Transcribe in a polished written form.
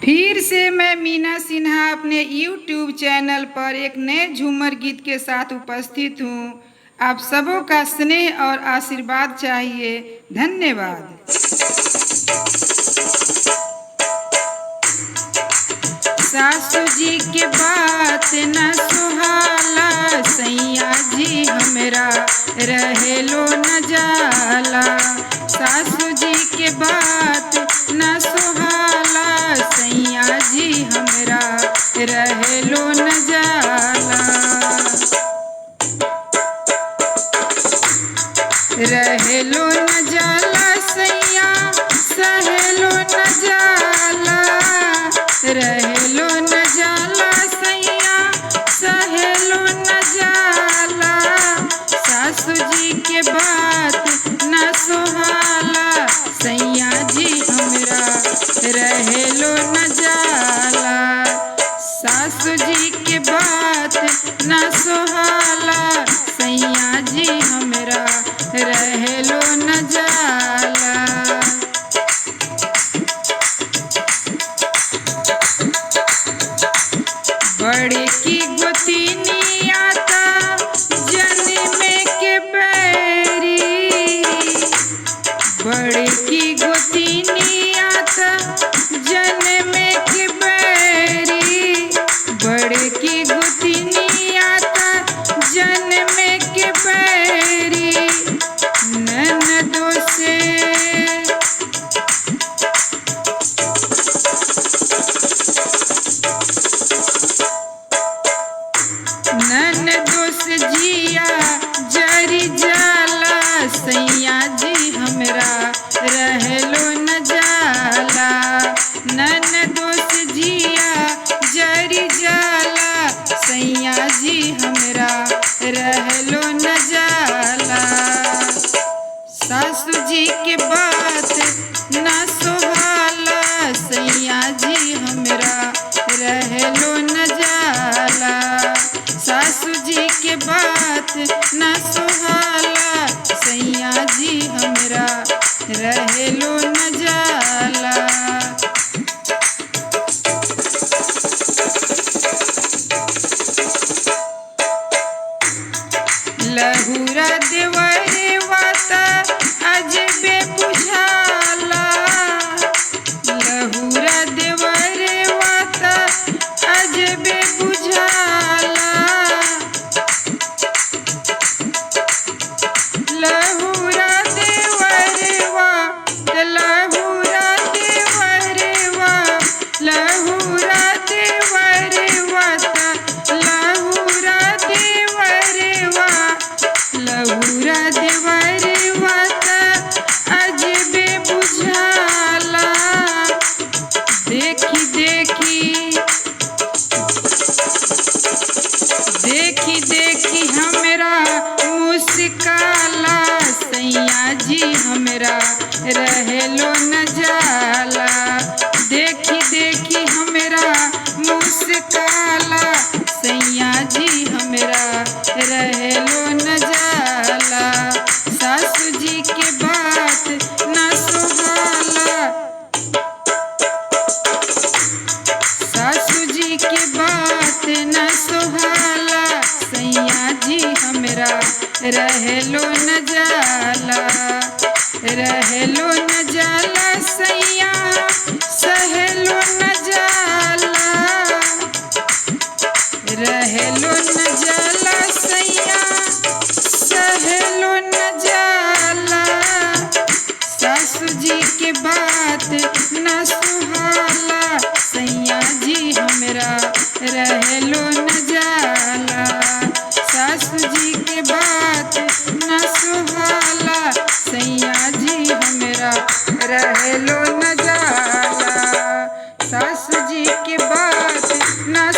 फिर से मैं मीना सिन्हा अपने YouTube चैनल पर एक नए झूमर गीत के साथ उपस्थित हूँ। आप सबों का स्नेह और आशीर्वाद चाहिए। धन्यवाद। सासू जी के बात न सुहाला, सैया जी हमरा रहेलो न जाला। सासू जी के बात न सुहाला, सैया जी हमरा रहेलो न जाला। रहेलो न जाला सैया, सहेलो न जाला। रहेलो न जाला सैया, सहेलो न जाला। सासू जी के बात न सुहाला, सैया जी हमरा रहेलो न जाला। सासू जी के बात न सुहाला, सैया जी हमरा रहेलो न जाला। बड़े की गोतिनिया ता जन्मे के बैरी। बड़े की गोतिनिया ता जन्मे के बैरी। बड़े की गोतिनिया ता जन्मे के बैरी। ननदों से जिया जरी जाला, सैया जी हमरा रहेलो न जाला। ननदों से जिया जरी जाला, सैया जी हमरा रहेलो न जाला। सासू जी के बात न सुहाला, सैया जी हमरा रहेलो न जाला। सासू जी के बात न सुहाला, सैया जी हमरा रहेलो न जाला। लहुरा देवरे वाता अजबे बुझाला। लहुरा देवरे वाता अजबे बुझाला। लहुरा देवरे वा, लहुरा देवरे वा, लहुरा देवरे वाता, लहुरा देवरे वा, लहुरा देवरे वाता अजबे बुझाला। देखी देखी देखी देखी हमरा मुस्काला, सैया जी हमरा रहेलो न जाला। देखी देखी हमरा मुस्काला, सैया जी हमरा रहेलो न जाला। सासू जी के बात न सुहाला, सासू जी के बात न सुहाला, सैया जी हमरा रहेलो न जाला। रहेलो न जाला सैया, सहेलो न जाला। रहेलो न जाला सैया, सहेलो न जाला। सासू जी के बात न सुहाला, सैया जी हमरा रहेलो न जाला। सासू जी के बात न सुहाला, सैया जी हमरा रहेलो न जाला। सासू जी के बात न